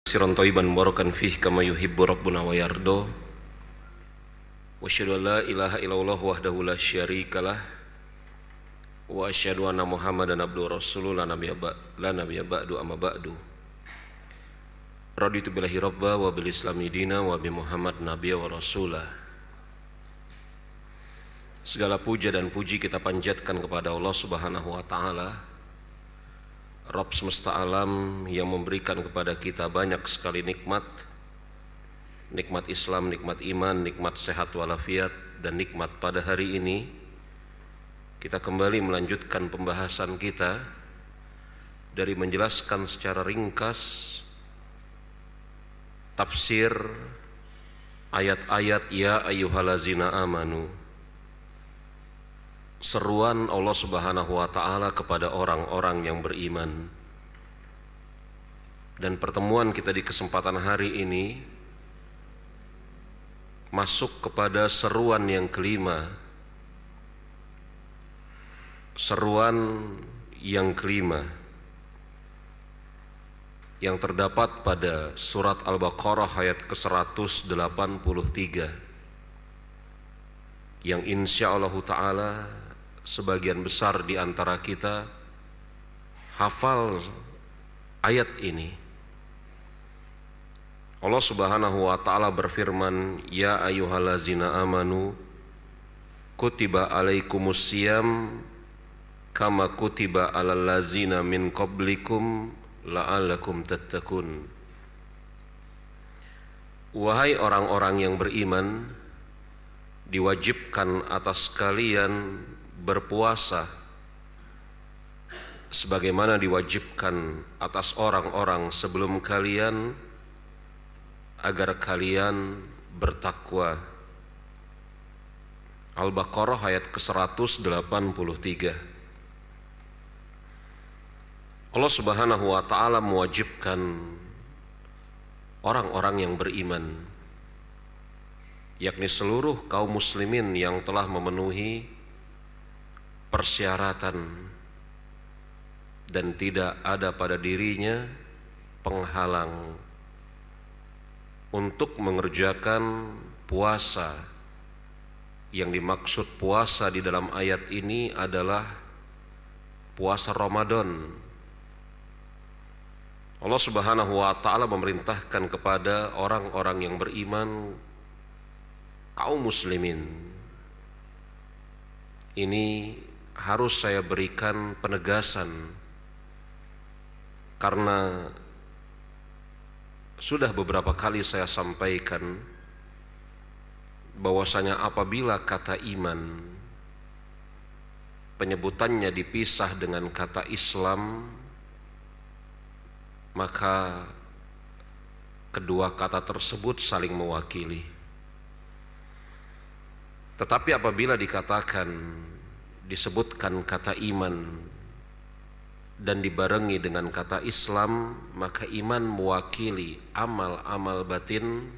Siran thayyiban mubarakan fih kama yuhibbu rabbuna wa yardo. Wa asyhadu an la ilaha illallah wahdahu la syarikalah wa asyhadu anna Muhammadan abduhu rasuluhu la nabiyya ba'du amma ba'du. Raditu billahi rabba wa bil islami dina wa bi Muhammad nabiyya wa rasulah. Segala puja dan puji kita panjatkan kepada Allah Subhanahu wa taala, Rabb semesta alam yang memberikan kepada kita banyak sekali nikmat. Nikmat Islam, nikmat iman, nikmat sehat walafiat, dan nikmat pada hari ini kita kembali melanjutkan pembahasan kita dari menjelaskan secara ringkas tafsir ayat-ayat ya ayyuhallazina amanu, seruan Allah Subhanahu wa taala kepada orang-orang yang beriman. Dan pertemuan kita di kesempatan hari ini masuk kepada seruan yang kelima. Seruan yang kelima yang terdapat pada surat Al-Baqarah ayat ke-183, yang insyaallah ta'ala sebagian besar di antara kita hafal ayat ini. Allah Subhanahu wa taala berfirman, ya ayyuhallazina amanu kutiba alaikumusiyam kama kutiba alal ladzina min qablikum la'allakum tattaqun. Wahai orang-orang yang beriman, diwajibkan atas kalian berpuasa sebagaimana diwajibkan atas orang-orang sebelum kalian, agar kalian bertakwa. Al-Baqarah ayat ke-183. Allah Subhanahu wa taala mewajibkan orang-orang yang beriman, yakni seluruh kaum muslimin yang telah memenuhi persyaratan dan tidak ada pada dirinya penghalang untuk mengerjakan puasa. Yang dimaksud puasa di dalam ayat ini adalah puasa Ramadan. Allah Subhanahu wa taala memerintahkan kepada orang-orang yang beriman, kaum muslimin. Ini harus saya berikan penegasan karena sudah beberapa kali saya sampaikan bahwasanya apabila kata iman penyebutannya dipisah dengan kata Islam, maka kedua kata tersebut saling mewakili. Tetapi apabila disebutkan kata iman dan dibarengi dengan kata Islam, maka iman mewakili amal-amal batin,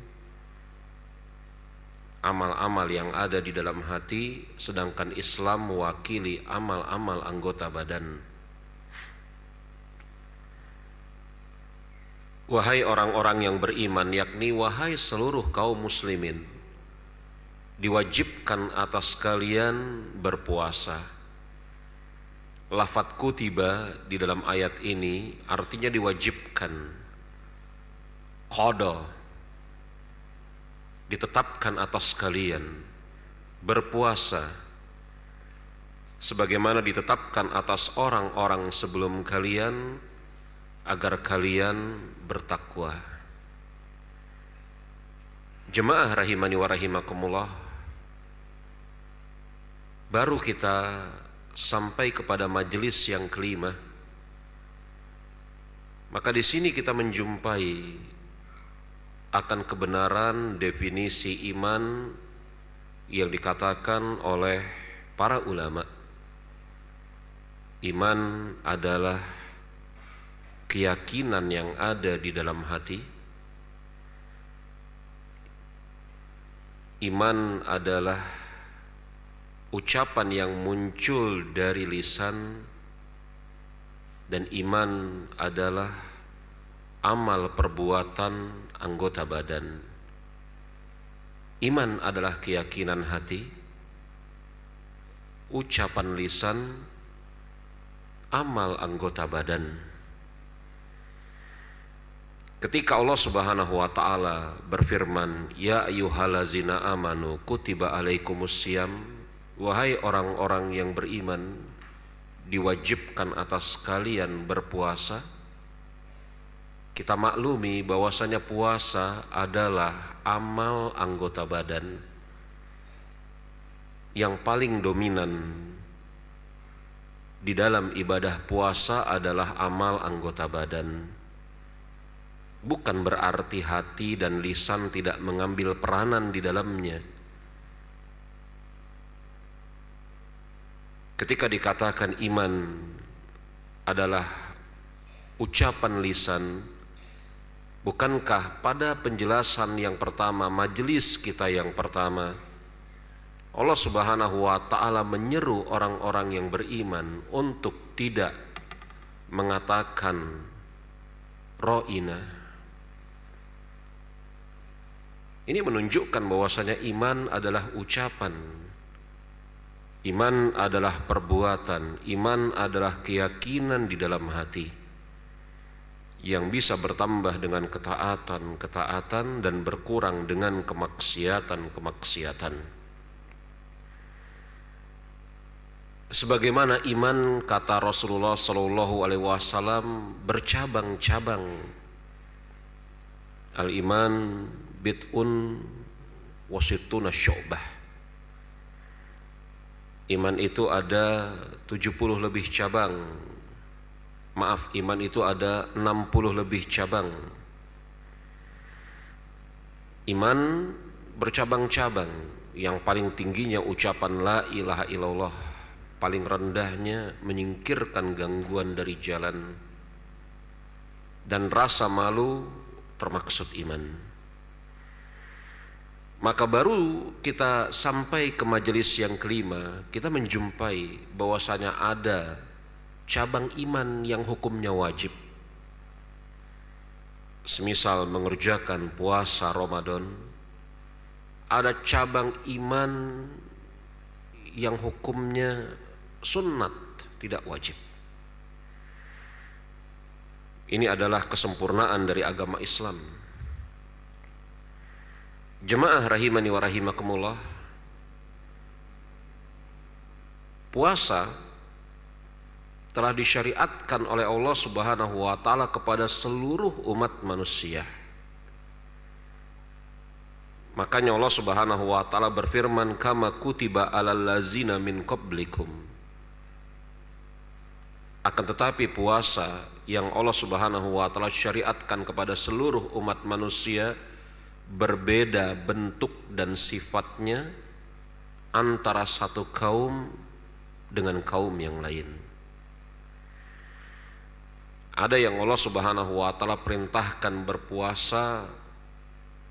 amal-amal yang ada di dalam hati, sedangkan Islam mewakili amal-amal anggota badan. Wahai orang-orang yang beriman, yakni wahai seluruh kaum muslimin, diwajibkan atas kalian berpuasa. Lafadz kutiba di dalam ayat ini artinya diwajibkan, qada, ditetapkan atas kalian berpuasa sebagaimana ditetapkan atas orang-orang sebelum kalian, agar kalian bertakwa. Jemaah rahimani wa rahimakumullah, baru kita sampai kepada majelis yang kelima. Maka di sini kita menjumpai akan kebenaran definisi iman yang dikatakan oleh para ulama. Iman adalah keyakinan yang ada di dalam hati. Iman adalah ucapan yang muncul dari lisan, dan iman adalah amal perbuatan anggota badan. Iman adalah keyakinan hati, ucapan lisan, amal anggota badan. Ketika Allah Subhanahu wa taala berfirman, "Ya ayyuhallazina amanu kutiba alaikumusiyam," wahai orang-orang yang beriman, diwajibkan atas kalian berpuasa. Kita maklumi bahwasanya puasa adalah amal anggota badan yang paling dominan. Di dalam ibadah puasa adalah amal anggota badan. Bukan berarti hati dan lisan tidak mengambil peranan di dalamnya. Ketika dikatakan iman adalah ucapan lisan, bukankah pada penjelasan yang pertama, majelis kita yang pertama, Allah Subhanahu wa taala menyeru orang-orang yang beriman untuk tidak mengatakan ro'ina. Ini menunjukkan bahwasanya iman adalah ucapan, iman adalah perbuatan, iman adalah keyakinan di dalam hati yang bisa bertambah dengan ketaatan dan berkurang dengan kemaksiatan. Sebagaimana iman, kata Rasulullah Shallallahu Alaihi Wasallam, bercabang-cabang. Al-iman bid'un wasittuna syu'bah. Iman itu ada 70 lebih cabang. Maaf, iman itu ada 60 lebih cabang. Iman bercabang-cabang. Yang paling tingginya ucapan la ilaha illallah, paling rendahnya menyingkirkan gangguan dari jalan, dan rasa malu termaksud iman. Maka baru kita sampai ke majelis yang kelima, kita menjumpai bahwasanya ada cabang iman yang hukumnya wajib. Semisal mengerjakan puasa Ramadan, ada cabang iman yang hukumnya sunnat, tidak wajib. Ini adalah kesempurnaan dari agama Islam. Jemaah rahimani wa rahimakumullah, puasa telah disyariatkan oleh Allah Subhanahu wa taala kepada seluruh umat manusia. Makanya Allah Subhanahu wa taala berfirman, "Kama kutiba alal ladzina min qablikum." Akan tetapi puasa yang Allah Subhanahu wa taala syariatkan kepada seluruh umat manusia berbeda bentuk dan sifatnya antara satu kaum dengan kaum yang lain. Ada yang Allah Subhanahu wa taala perintahkan berpuasa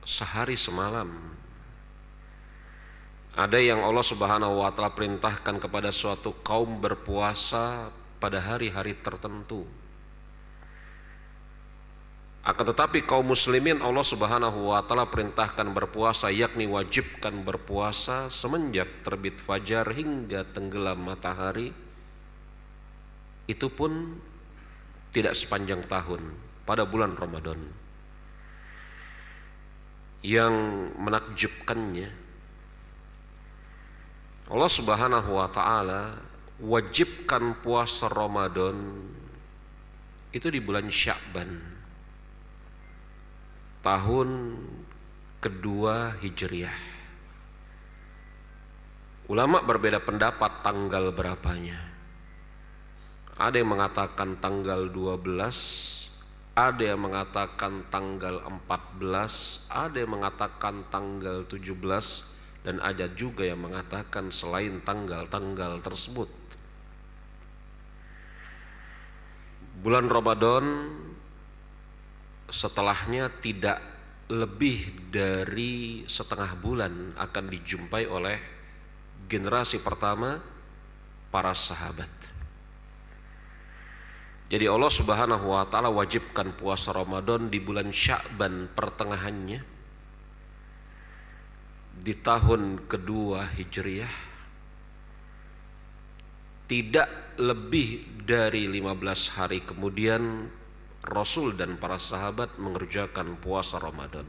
sehari semalam. Ada yang Allah Subhanahu wa taala perintahkan kepada suatu kaum berpuasa pada hari-hari tertentu. Akan tetapi kaum muslimin Allah Subhanahu wa taala perintahkan berpuasa, yakni wajibkan berpuasa semenjak terbit fajar hingga tenggelam matahari. Itu pun tidak sepanjang tahun, pada bulan Ramadan. Yang menakjubkannya, Allah Subhanahu wa taala wajibkan puasa Ramadan itu di bulan Sya'ban, tahun kedua Hijriah. Ulama berbeda pendapat tanggal berapanya. Ada yang mengatakan tanggal 12, ada yang mengatakan tanggal 14, ada yang mengatakan tanggal 17, dan ada juga yang mengatakan selain tanggal-tanggal tersebut. Bulan Ramadan setelahnya tidak lebih dari setengah bulan akan dijumpai oleh generasi pertama para sahabat. Jadi Allah Subhanahu wa taala wajibkan puasa Ramadan di bulan Sya'ban pertengahannya di tahun kedua Hijriah, tidak lebih dari 15 hari kemudian Rasul dan para sahabat mengerjakan puasa Ramadan.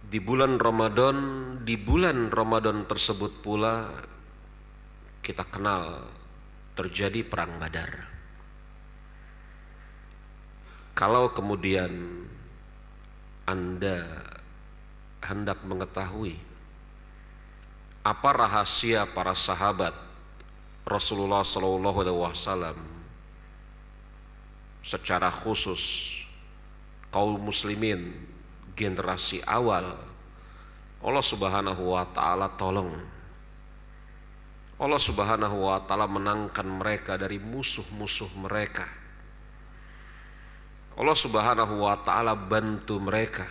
Di bulan Ramadan tersebut pula kita kenal terjadi perang Badar. Kalau kemudian Anda hendak mengetahui apa rahasia para sahabat Rasulullah SAW, secara khusus kaum muslimin generasi awal, Allah Subhanahu wa taala tolong, Allah Subhanahu wa taala menangkan mereka dari musuh-musuh mereka. Allah Subhanahu wa taala bantu mereka.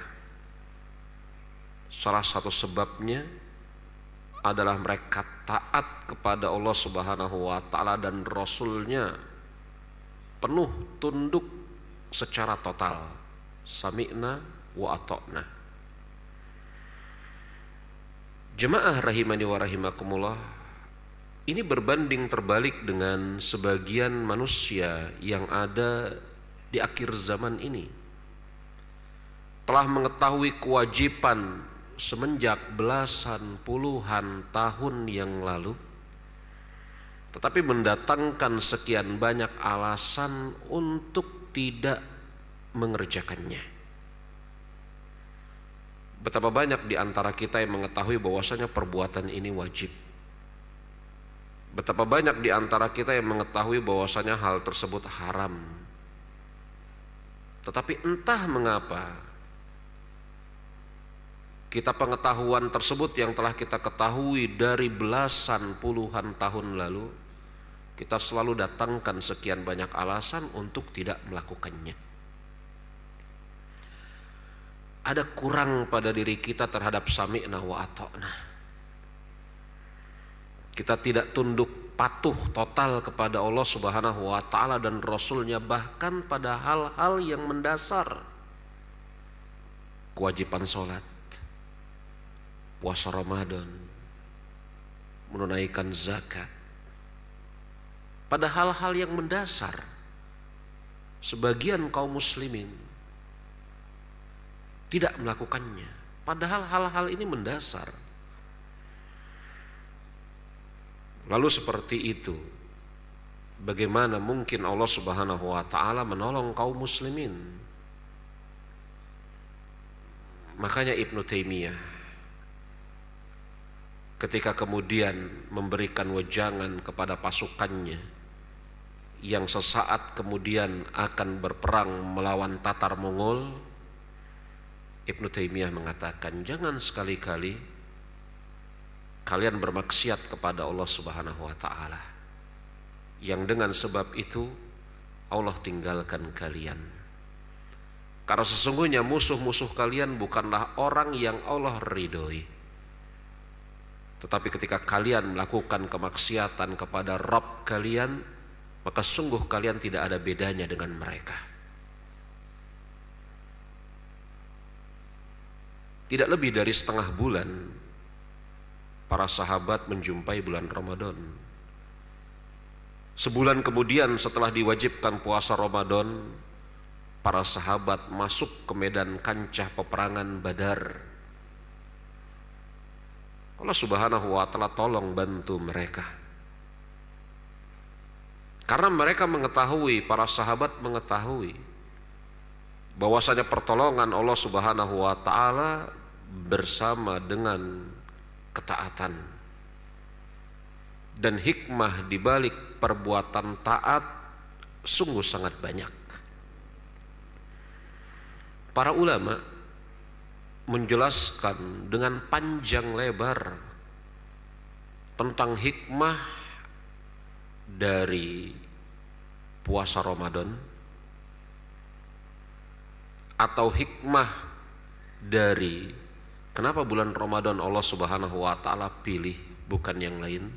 Salah satu sebabnya adalah mereka taat kepada Allah Subhanahu wa taala dan Rasulnya, penuh tunduk secara total. Sami'na wa ata'na. Jemaah rahimani wa rahimakumullah, ini berbanding terbalik dengan sebagian manusia yang ada di akhir zaman ini. Telah mengetahui kewajiban semenjak belasan puluhan tahun yang lalu, tetapi mendatangkan sekian banyak alasan untuk tidak mengerjakannya. Betapa banyak di antara kita yang mengetahui bahwasanya perbuatan ini wajib. Betapa banyak di antara kita yang mengetahui bahwasanya hal tersebut haram. Tetapi entah mengapa kita pengetahuan tersebut yang telah kita ketahui dari belasan puluhan tahun lalu, kita selalu datangkan sekian banyak alasan untuk tidak melakukannya. Ada kurang pada diri kita terhadap sami'na wa ata'na. Kita tidak tunduk patuh total kepada Allah Subhanahu wa taala dan Rasulnya, bahkan pada hal-hal yang mendasar. Kewajiban sholat, puasa Ramadan, menunaikan zakat. Pada hal-hal yang mendasar, sebagian kaum muslimin tidak melakukannya. Padahal hal-hal ini mendasar. Lalu seperti itu, bagaimana mungkin Allah Subhanahu wa taala menolong kaum muslimin? Makanya Ibnu Taimiyah ketika kemudian memberikan wejangan kepada pasukannya yang sesaat kemudian akan berperang melawan Tatar Mongol, Ibnu Taimiyah mengatakan, jangan sekali-kali kalian bermaksiat kepada Allah Subhanahu wa taala, yang dengan sebab itu Allah tinggalkan kalian. Karena sesungguhnya musuh-musuh kalian bukanlah orang yang Allah ridhoi. Tetapi ketika kalian melakukan kemaksiatan kepada Rabb kalian, maka sungguh kalian tidak ada bedanya dengan mereka. Tidak lebih dari setengah bulan para sahabat menjumpai bulan Ramadan. Sebulan kemudian setelah diwajibkan puasa Ramadan, para sahabat masuk ke medan kancah peperangan Badar. Allah Subhanahu wa taala tolong bantu mereka. Karena mereka mengetahui, para sahabat mengetahui bahwasanya pertolongan Allah Subhanahu wa taala bersama dengan ketaatan, dan hikmah di balik perbuatan taat sungguh sangat banyak. Para ulama menjelaskan dengan panjang lebar tentang hikmah dari puasa Ramadan, atau hikmah dari kenapa bulan Ramadan Allah Subhanahu wa taala pilih bukan yang lain.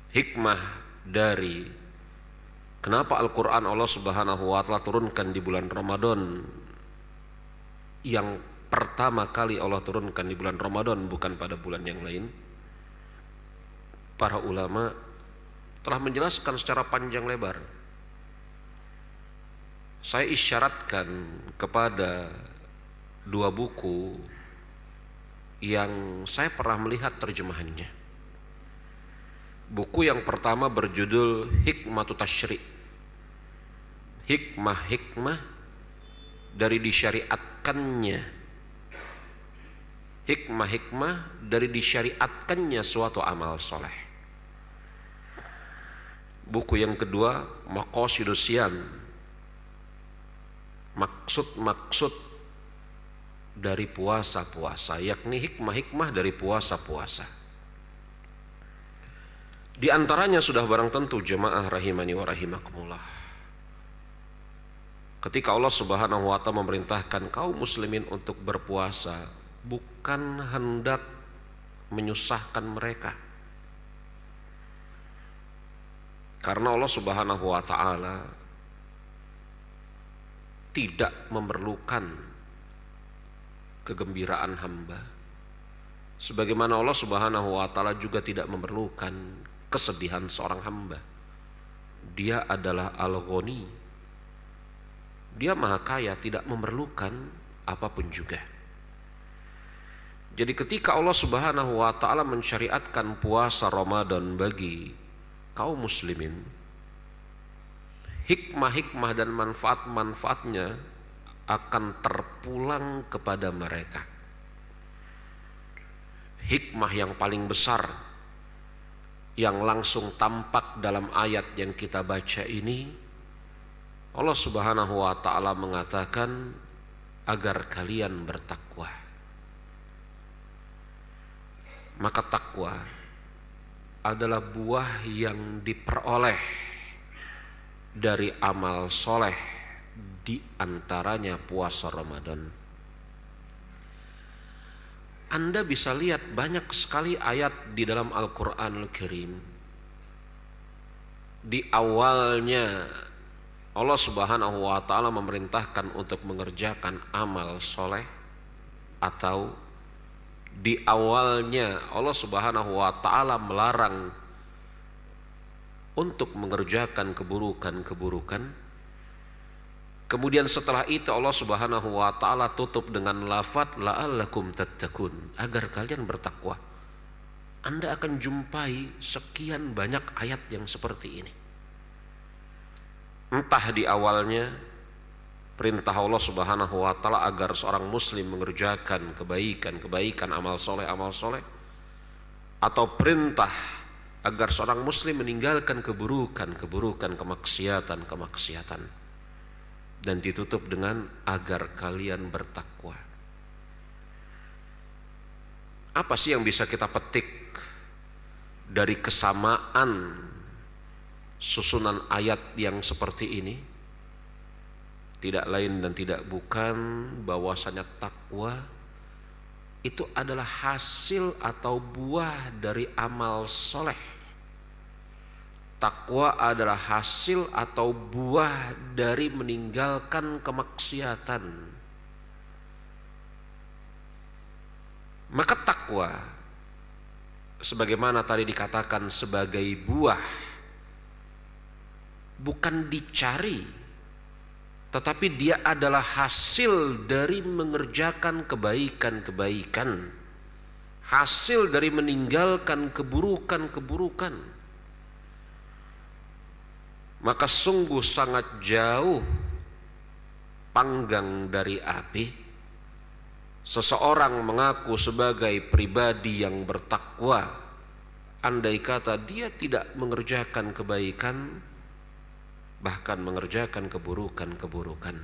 hikmah dari kenapa Al-Quran Allah Subhanahu wa Ta'ala turunkan di bulan Ramadan, yang pertama kali Allah turunkan di bulan Ramadan, bukan pada bulan yang lain. Para ulama telah menjelaskan secara panjang lebar. Saya isyaratkan kepada dua buku yang saya pernah melihat terjemahannya. Buku yang pertama berjudul Hikmatut Tasyri', hikmah-hikmah dari disyariatkannya, hikmah-hikmah dari disyariatkannya suatu amal soleh. Buku yang kedua Maqasidus Shiyam, maksud-maksud dari puasa-puasa, yakni hikmah-hikmah dari puasa-puasa. Di antaranya sudah barang tentu jemaah rahimani wa rahimakumullah, ketika Allah Subhanahu wa Ta'ala memerintahkan kaum muslimin untuk berpuasa, bukan hendak menyusahkan mereka, karena Allah Subhanahu wa Ta'ala tidak memerlukan kegembiraan hamba, sebagaimana Allah Subhanahu wa Ta'ala juga tidak memerlukan kesedihan seorang hamba. Dia adalah Al-Ghani, Dia maha kaya, tidak memerlukan apapun juga. Jadi ketika Allah Subhanahu wa Ta'ala mensyariatkan puasa Ramadan bagi kaum muslimin, hikmah-hikmah dan manfaat-manfaatnya akan terpulang kepada mereka. Hikmah yang paling besar yang langsung tampak dalam ayat yang kita baca ini, Allah Subhanahu wa Ta'ala mengatakan agar kalian bertakwa. Maka takwa adalah buah yang diperoleh dari amal soleh, di antaranya puasa Ramadan. Anda bisa lihat banyak sekali ayat di dalam Al-Quranul Karim. Di awalnya Allah Subhanahu wa Ta'ala memerintahkan untuk mengerjakan amal soleh, atau di awalnya Allah Subhanahu wa Ta'ala melarang untuk mengerjakan keburukan-keburukan. Kemudian setelah itu Allah Subhanahu wa Ta'ala tutup dengan lafaz la'allakum tattaqun, agar kalian bertakwa. Anda akan jumpai sekian banyak ayat yang seperti ini. Entah di awalnya perintah Allah Subhanahu wa Ta'ala agar seorang muslim mengerjakan kebaikan, amal soleh, atau perintah agar seorang muslim meninggalkan keburukan, kemaksiatan, dan ditutup dengan agar kalian bertakwa. Apa sih yang bisa kita petik dari kesamaan susunan ayat yang seperti ini? Tidak lain dan tidak bukan bahwasanya takwa itu adalah hasil atau buah dari amal soleh. Takwa adalah hasil atau buah dari meninggalkan kemaksiatan. Maka takwa, sebagaimana tadi dikatakan, sebagai buah, bukan dicari, tetapi dia adalah hasil dari mengerjakan kebaikan, hasil dari meninggalkan keburukan. Maka sungguh sangat jauh panggang dari api seseorang mengaku sebagai pribadi yang bertakwa, andai kata dia tidak mengerjakan kebaikan, bahkan mengerjakan keburukan.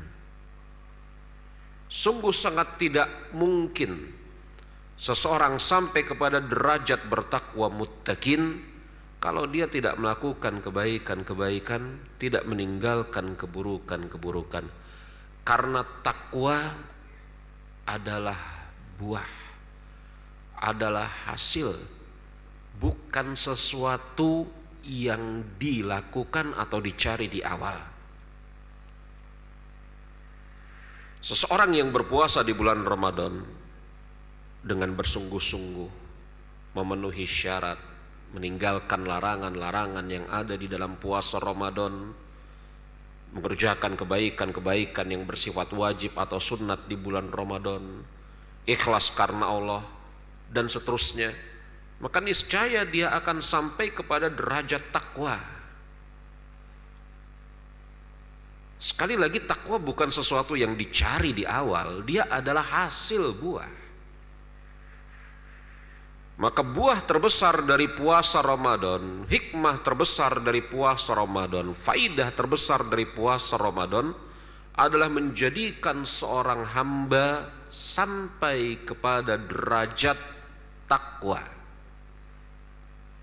Sungguh sangat tidak mungkin seseorang sampai kepada derajat bertakwa muttaqin kalau dia tidak melakukan kebaikan, tidak meninggalkan keburukan. Karena takwa adalah buah, adalah hasil, bukan sesuatu yang dilakukan atau dicari di awal. Seseorang yang berpuasa di bulan Ramadan dengan bersungguh-sungguh memenuhi syarat, meninggalkan larangan-larangan yang ada di dalam puasa Ramadan, mengerjakan kebaikan-kebaikan yang bersifat wajib atau sunnat di bulan Ramadan, ikhlas karena Allah dan seterusnya, maka niscaya dia akan sampai kepada derajat takwa. Sekali lagi, takwa bukan sesuatu yang dicari di awal, dia adalah hasil buah. Maka buah terbesar dari puasa Ramadan, hikmah terbesar dari puasa Ramadan, faidah terbesar dari puasa Ramadan adalah menjadikan seorang hamba sampai kepada derajat takwa.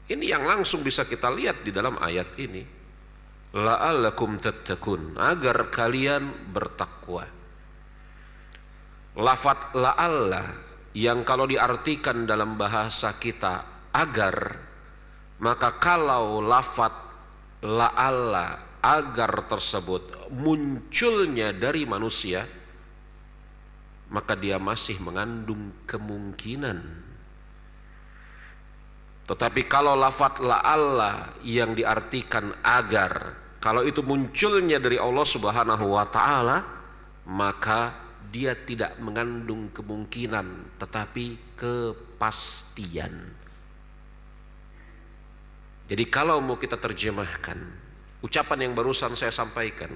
Ini yang langsung bisa kita lihat di dalam ayat ini. La'allakum tattaqun, agar kalian bertakwa. Lafaz la'alla yang kalau diartikan dalam bahasa kita agar, maka kalau lafaz la'alla agar tersebut munculnya dari manusia, maka dia masih mengandung kemungkinan. Tetapi kalau lafaz la'alla yang diartikan agar, kalau itu munculnya dari Allah Subhanahu wa taala, maka dia tidak mengandung kemungkinan tetapi kepastian. Jadi kalau mau kita terjemahkan ucapan yang barusan saya sampaikan,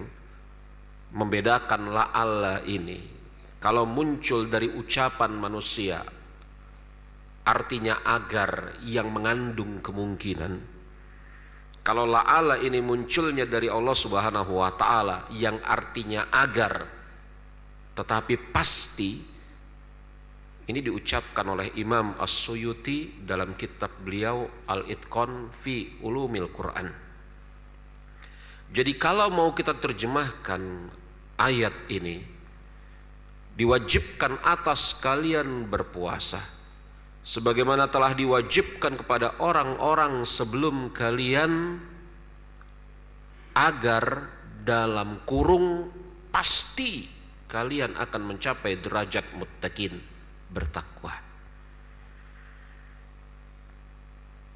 membedakan la'alla ini, kalau muncul dari ucapan manusia artinya agar yang mengandung kemungkinan. Kalau la'alla ini munculnya dari Allah Subhanahu wa taala yang artinya agar tetapi pasti, ini diucapkan oleh Imam As-Suyuti dalam kitab beliau Al-Itqan fi Ulumil Quran. Jadi kalau mau kita terjemahkan ayat ini, diwajibkan atas kalian berpuasa sebagaimana telah diwajibkan kepada orang-orang sebelum kalian, agar dalam kurung pasti kalian akan mencapai derajat muttaqin, bertakwa.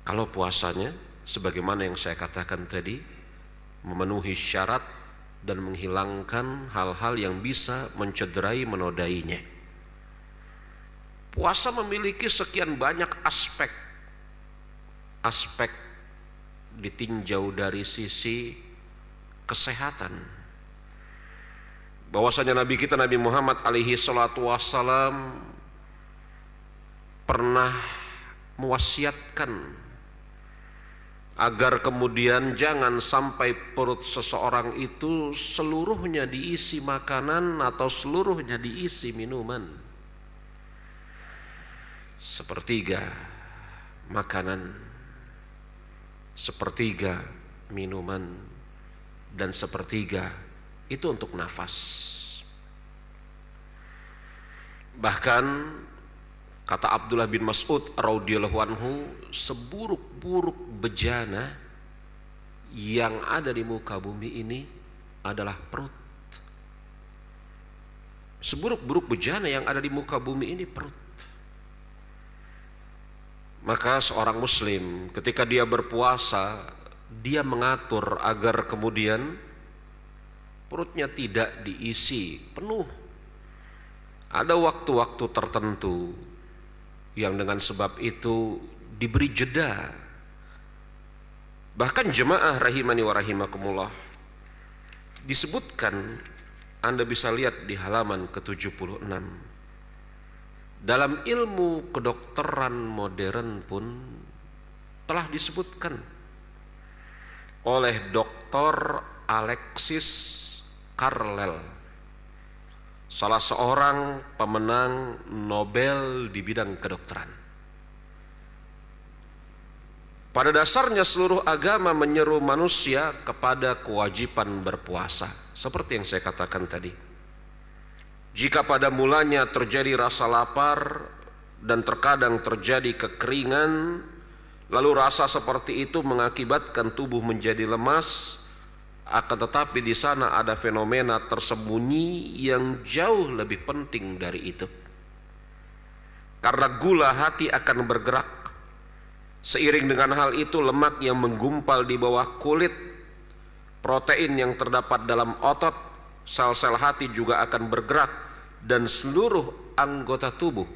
Kalau puasanya sebagaimana yang saya katakan tadi, memenuhi syarat dan menghilangkan hal-hal yang bisa mencederai, menodainya. Puasa memiliki sekian banyak aspek ditinjau dari sisi kesehatan. Bahwasanya Nabi kita Nabi Muhammad alaihi salatu wassalam pernah mewasiatkan agar kemudian jangan sampai perut seseorang itu seluruhnya diisi makanan atau seluruhnya diisi minuman. Sepertiga makanan, sepertiga minuman, dan sepertiga itu untuk nafas. Bahkan kata Abdullah bin Mas'ud radhiyallahu anhu, seburuk-buruk bejana yang ada di muka bumi ini adalah perut. Seburuk-buruk bejana yang ada di muka bumi ini perut. Maka seorang muslim ketika dia berpuasa, dia mengatur agar kemudian perutnya tidak diisi penuh. Ada waktu-waktu tertentu yang dengan sebab itu diberi jeda. Bahkan jemaah rahimani wa rahimakumullah, disebutkan, Anda bisa lihat di halaman ke-76, dalam ilmu kedokteran modern pun telah disebutkan oleh Dr. Alexis Carrel, salah seorang pemenang Nobel di bidang kedokteran. Pada dasarnya seluruh agama menyeru manusia kepada kewajiban berpuasa. Seperti yang saya katakan tadi, jika pada mulanya terjadi rasa lapar dan terkadang terjadi kekeringan, Lalu rasa seperti itu mengakibatkan tubuh menjadi lemas, akan tetapi di sana ada fenomena tersembunyi yang jauh lebih penting dari itu. Karena gula hati akan bergerak. Seiring dengan hal itu lemak yang menggumpal di bawah kulit, protein yang terdapat dalam otot, sel-sel hati juga akan bergerak, dan seluruh anggota tubuh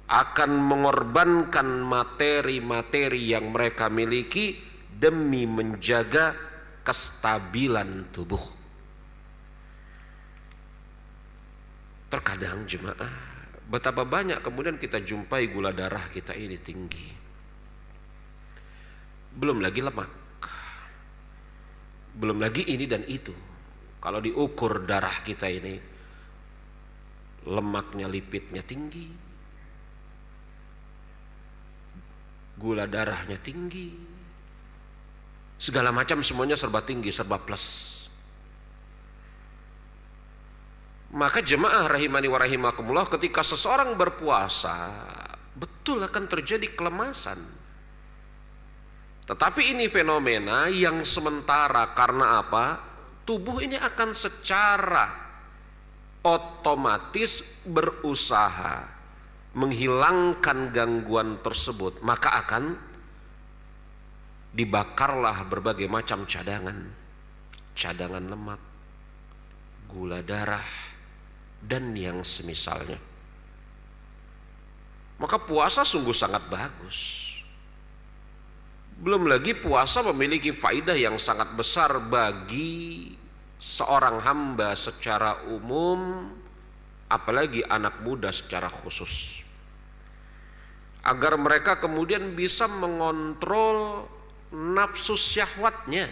akan mengorbankan materi-materi yang mereka miliki demi menjaga kestabilan tubuh. Terkadang jemaah, betapa banyak kemudian kita jumpai gula darah kita ini tinggi, belum lagi lemak, belum lagi ini dan itu. Kalau diukur darah kita ini, lemaknya, lipidnya tinggi, gula darahnya tinggi, segala macam semuanya serba tinggi, serba plus. Maka jemaah rahimani wa rahimakumullah, ketika seseorang berpuasa, betul akan terjadi kelemasan. Tetapi ini fenomena yang sementara. Karena apa? Tubuh ini akan secara otomatis berusaha menghilangkan gangguan tersebut. Maka akan dibakarlah berbagai macam cadangan lemak, gula darah, dan yang semisalnya. Maka puasa sungguh sangat bagus. Belum lagi puasa memiliki faidah yang sangat besar bagi seorang hamba secara umum, apalagi anak muda secara khusus, agar mereka kemudian bisa mengontrol nafsu syahwatnya.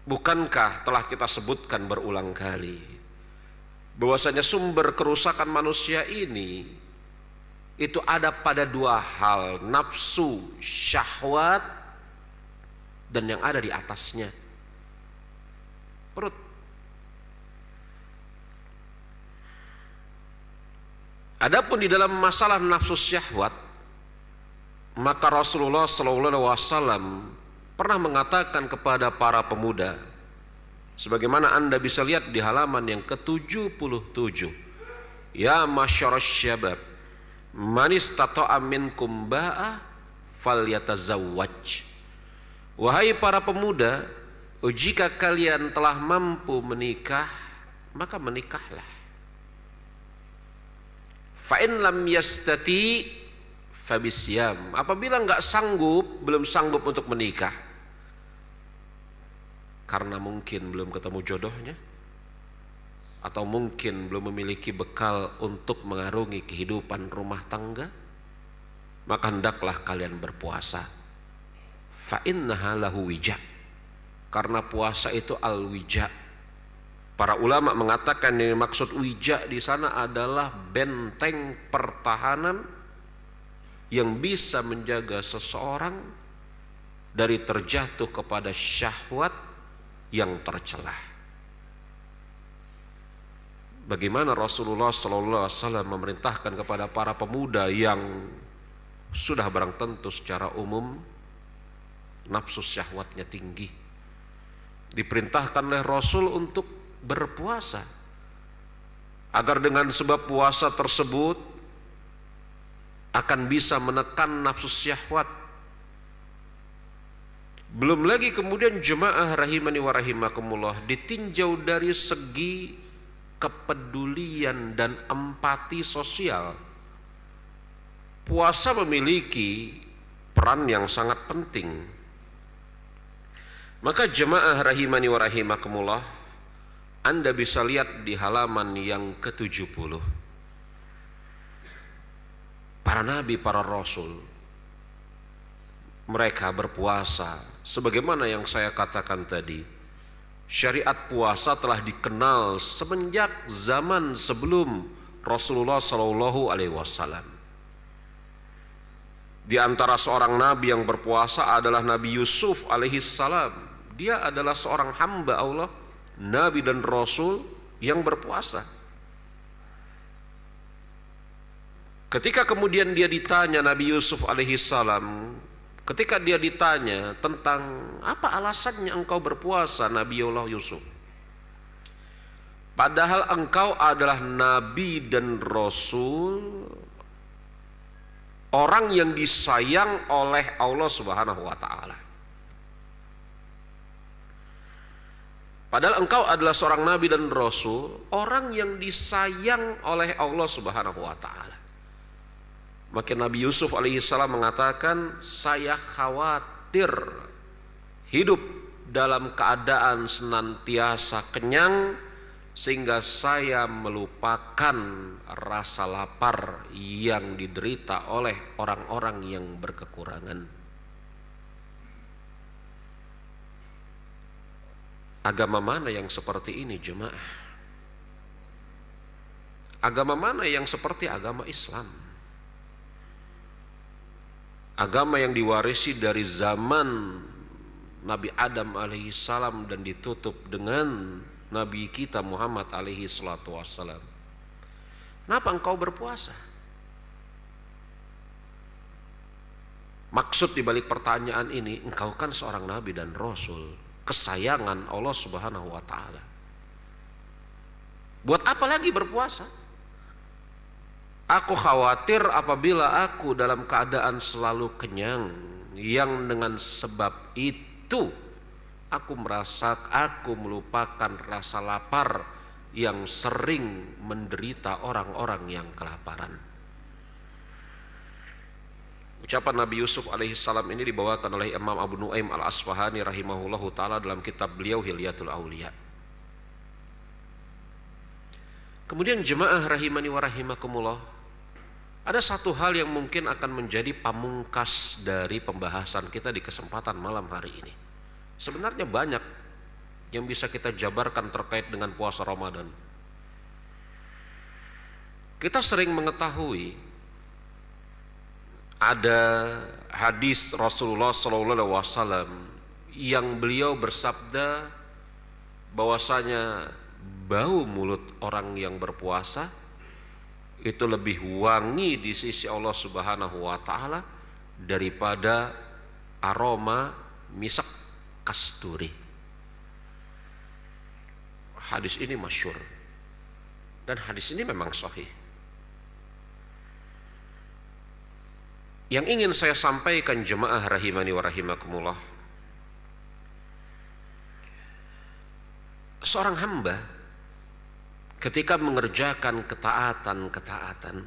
Bukankah telah kita sebutkan berulang kali bahwasanya sumber kerusakan manusia ini itu ada pada dua hal, nafsu syahwat dan yang ada di atasnya, perut. Adapun di dalam masalah nafsu syahwat, maka Rasulullah SAW pernah mengatakan kepada para pemuda, sebagaimana Anda bisa lihat di halaman yang ke-77, ya masyarakat syabab, man istata'a minkum ba'a falyatazawwaj. Wahai para pemuda, jika kalian telah mampu menikah, maka menikahlah. Fa in lam yastati fabisyam. Apabila enggak sanggup, belum sanggup untuk menikah, karena mungkin belum ketemu jodohnya, atau mungkin belum memiliki bekal untuk mengarungi kehidupan rumah tangga, maka hendaklah kalian berpuasa. Fa innaha lahu wija. Karena puasa itu al-wija. Para ulama mengatakan yang maksud wija di sana adalah benteng pertahanan yang bisa menjaga seseorang dari terjatuh kepada syahwat yang tercela. Bagaimana Rasulullah SAW memerintahkan kepada para pemuda yang sudah barang tentu secara umum nafsu syahwatnya tinggi, diperintahkan oleh Rasul untuk berpuasa, agar dengan sebab puasa tersebut akan bisa menekan nafsu syahwat. Belum lagi kemudian jemaah rahimani wa rahimakumullah, ditinjau dari segi kepedulian dan empati sosial, puasa memiliki peran yang sangat penting. Maka jemaah rahimani wa rahimakumullah, Anda bisa lihat di halaman yang ke-70, para nabi, para rasul, mereka berpuasa. Sebagaimana yang saya katakan tadi, syariat puasa telah dikenal semenjak zaman sebelum Rasulullah SAW. Di antara seorang nabi yang berpuasa adalah Nabi Yusuf alaihissalam. Dia adalah seorang hamba Allah, nabi dan rasul yang berpuasa. Ketika kemudian dia ditanya, Nabi Yusuf alaihissalam, ketika dia ditanya tentang apa alasannya engkau berpuasa, Nabiullah Yusuf, padahal engkau adalah nabi dan rasul, orang yang disayang oleh Allah Subhanahu wa taala. Padahal engkau adalah seorang nabi dan rasul, orang yang disayang oleh Allah Subhanahu wa taala. Maka Nabi Yusuf alaihissalam mengatakan, saya khawatir hidup dalam keadaan senantiasa kenyang sehingga saya melupakan rasa lapar yang diderita oleh orang-orang yang berkekurangan. Agama mana yang seperti ini, jemaah? Agama mana yang seperti agama Islam? Agama yang diwarisi dari zaman Nabi Adam alaihissalam dan ditutup dengan Nabi kita Muhammad alaihi salatu wassalam. Kenapa engkau berpuasa? Maksud dibalik pertanyaan ini, engkau kan seorang nabi dan rasul, kesayangan Allah Subhanahu wa taala. Buat apa lagi berpuasa? Aku khawatir apabila aku dalam keadaan selalu kenyang, yang dengan sebab itu aku melupakan rasa lapar yang sering menderita orang-orang yang kelaparan. Ucapan Nabi Yusuf alaihissalam ini dibawakan oleh Imam Abu Nuaim al-Asfahani rahimahullahu ta'ala dalam kitab beliau Hilyatul Auliya. Kemudian jemaah rahimani wa rahimakumullah, ada satu hal yang mungkin akan menjadi pamungkas dari pembahasan kita di kesempatan malam hari ini. Sebenarnya banyak yang bisa kita jabarkan terkait dengan puasa Ramadan. Kita sering mengetahui ada hadis Rasulullah SAW yang beliau bersabda bahwasanya bau mulut orang yang berpuasa itu lebih wangi di sisi Allah Subhanahu wa taala daripada aroma misak kasturi. Hadis ini masyhur dan hadis ini memang sahih. Yang ingin saya sampaikan jemaah rahimani wa rahimakumullah, seorang hamba ketika mengerjakan ketaatan-ketaatan,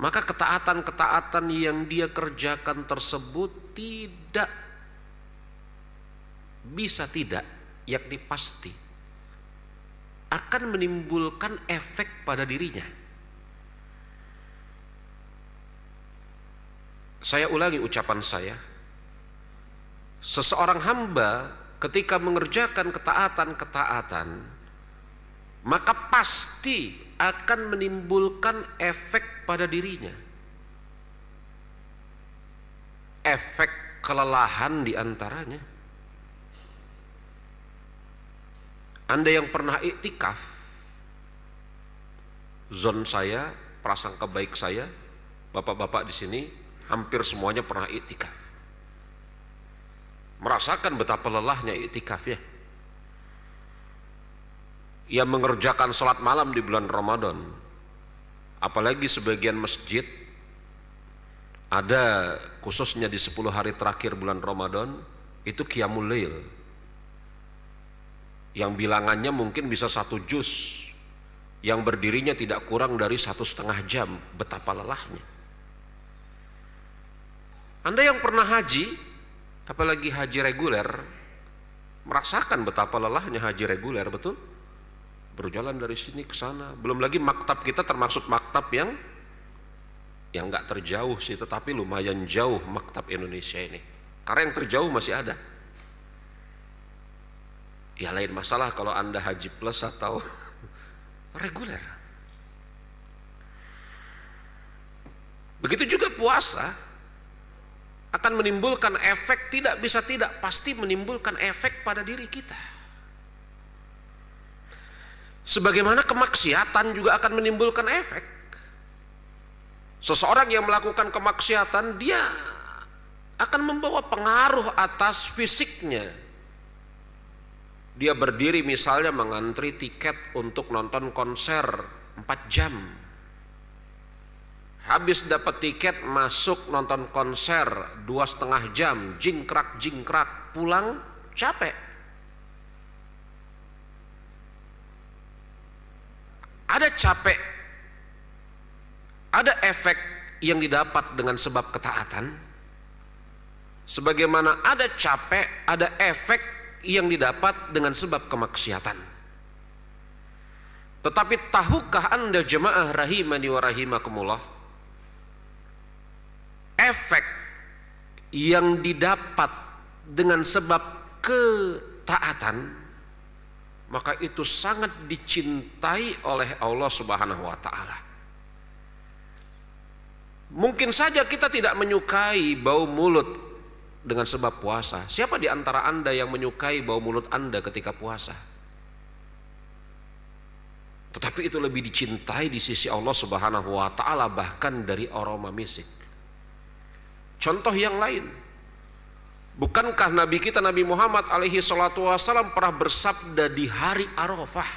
maka ketaatan-ketaatan yang dia kerjakan tersebut tidak bisa tidak, yakni pasti akan menimbulkan efek pada dirinya. Saya ulangi ucapan saya, seseorang hamba ketika mengerjakan ketaatan-ketaatan, maka pasti akan menimbulkan efek pada dirinya. Efek kelelahan diantaranya. Anda yang pernah iktikaf, zon saya, prasangka baik saya, bapak-bapak di sini hampir semuanya pernah iktikaf. Merasakan betapa lelahnya iktikaf ya. Yang mengerjakan salat malam di bulan Ramadan, apalagi sebagian masjid ada khususnya di 10 hari terakhir bulan Ramadan itu qiyamul lail yang bilangannya mungkin bisa 1 juz, yang berdirinya tidak kurang dari 1,5 jam. Betapa lelahnya. Anda yang pernah haji, apalagi haji reguler, merasakan betapa lelahnya haji reguler, betul? Berjalan dari sini ke sana, belum lagi maktab kita termasuk maktab yang nggak terjauh sih, tetapi lumayan jauh maktab Indonesia ini, karena yang terjauh masih ada. Ya lain masalah kalau Anda haji plus atau reguler. Begitu juga puasa akan menimbulkan efek, tidak bisa tidak, pasti menimbulkan efek pada diri kita. Sebagaimana kemaksiatan juga akan menimbulkan efek. Seseorang yang melakukan kemaksiatan, dia akan membawa pengaruh atas fisiknya. Dia berdiri misalnya mengantri tiket untuk nonton konser 4 jam. Habis dapat tiket, masuk nonton konser 2,5 jam, jingkrak, pulang capek. Ada capek, ada efek yang didapat dengan sebab ketaatan, sebagaimana ada capek, ada efek yang didapat dengan sebab kemaksiatan. Tetapi tahukah Anda jemaah rahimani wa rahimakumullah, efek yang didapat dengan sebab ketaatan, maka itu sangat dicintai oleh Allah Subhanahu wa ta'ala. Mungkin saja kita tidak menyukai bau mulut dengan sebab puasa. Siapa di antara Anda yang menyukai bau mulut Anda ketika puasa? Tetapi itu lebih dicintai di sisi Allah Subhanahu wa ta'ala bahkan dari aroma misik. Contoh yang lain, bukankah Nabi kita Nabi Muhammad alaihi salatu wassalam pernah bersabda di hari Arafah,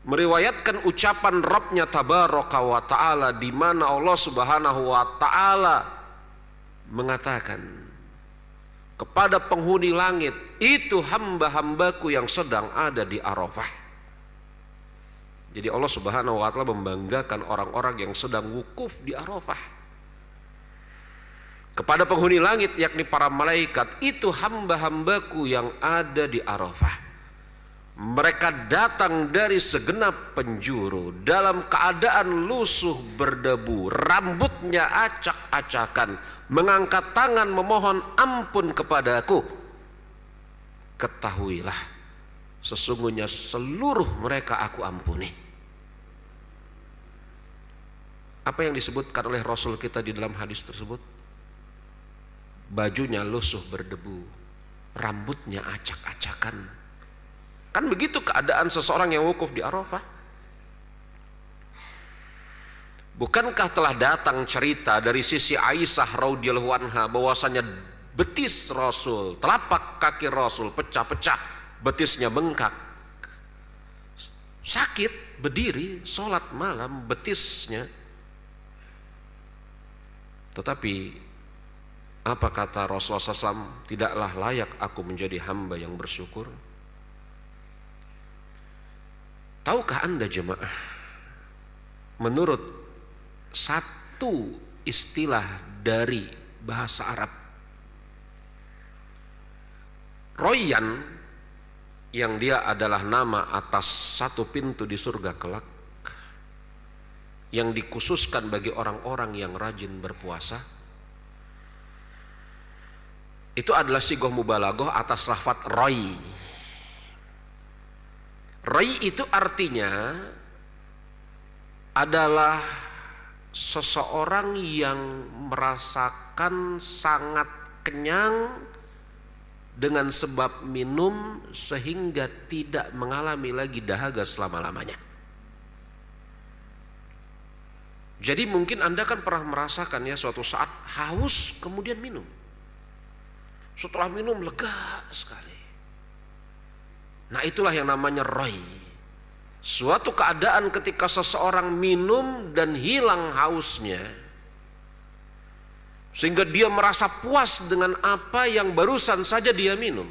meriwayatkan ucapan Rabbnya tabaraka wa ta'ala, di mana Allah Subhanahu wa ta'ala mengatakan kepada penghuni langit, itu hamba-hambaku yang sedang ada di Arafah. Jadi Allah Subhanahu wa ta'ala membanggakan orang-orang yang sedang wukuf di Arafah. Kepada penghuni langit, yakni para malaikat, itu hamba-hambaku yang ada di Arafah. Mereka datang dari segenap penjuru dalam keadaan lusuh berdebu, rambutnya acak-acakan, mengangkat tangan memohon ampun kepadaku. Ketahuilah, sesungguhnya seluruh mereka aku ampuni. Apa yang disebutkan oleh Rasul kita di dalam hadis tersebut? Bajunya lusuh berdebu, rambutnya acak-acakan. Kan begitu keadaan seseorang yang wukuf di Arafah. Bukankah telah datang cerita dari sisi Aisyah radhiyallahu anha bahwasanya betis Rasul, telapak kaki Rasul pecah-pecah, betisnya bengkak. Sakit, berdiri, sholat malam, betisnya. Tetapi apa kata Rasulullah SAW? Tidaklah layak aku menjadi hamba yang bersyukur. Tahukah Anda jemaah, menurut satu istilah dari bahasa Arab, Royan, yang dia adalah nama atas satu pintu di surga kelak, yang dikhususkan bagi orang-orang yang rajin berpuasa, itu adalah sigoh mubalaghah atas lafaz roy. Roy itu artinya adalah seseorang yang merasakan sangat kenyang dengan sebab minum sehingga tidak mengalami lagi dahaga selama-lamanya. Jadi mungkin Anda kan pernah merasakan ya, suatu saat haus kemudian minum. Setelah minum lega sekali. Nah, itulah yang namanya roy. Suatu keadaan ketika seseorang minum dan hilang hausnya, sehingga dia merasa puas dengan apa yang barusan saja dia minum.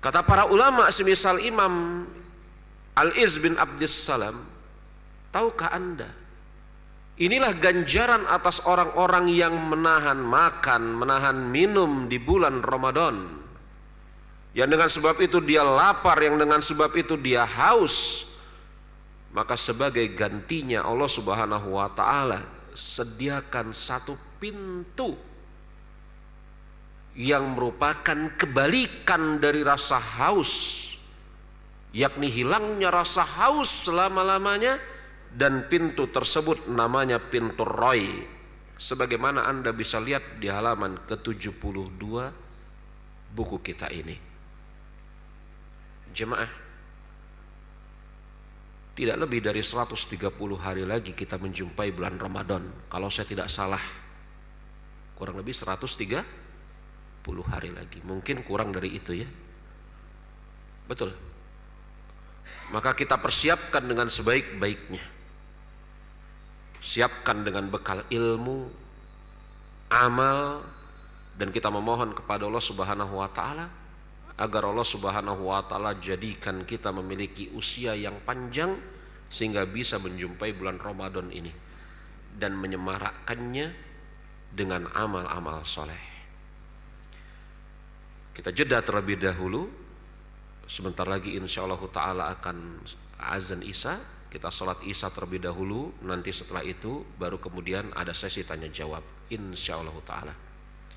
Kata para ulama semisal Imam Al-Izz bin Abdissalam, tahukah Anda, inilah ganjaran atas orang-orang yang menahan makan, menahan minum di bulan Ramadan. Yang dengan sebab itu dia lapar, yang dengan sebab itu dia haus. Maka sebagai gantinya Allah Subhanahu wa ta'ala sediakan satu pintu yang merupakan kebalikan dari rasa haus, yakni hilangnya rasa haus selama-lamanya. Dan pintu tersebut namanya pintu roy, sebagaimana Anda bisa lihat di halaman ke-72 buku kita ini. Jemaah, tidak lebih dari 130 hari lagi kita menjumpai bulan Ramadan. Kalau saya tidak salah, kurang lebih 130 hari lagi. Mungkin kurang dari itu ya. Betul. Maka kita persiapkan dengan sebaik-baiknya. Siapkan dengan bekal ilmu, amal, dan kita memohon kepada Allah Subhanahu wa taala agar Allah Subhanahu wa taala jadikan kita memiliki usia yang panjang sehingga bisa menjumpai bulan Ramadan ini dan menyemarakkannya dengan amal-amal soleh. Kita jeda terlebih dahulu. Sebentar lagi insyaallah taala akan azan Isya. Kita sholat Isya terlebih dahulu. Nanti setelah itu baru kemudian ada sesi tanya jawab insyaallah taala.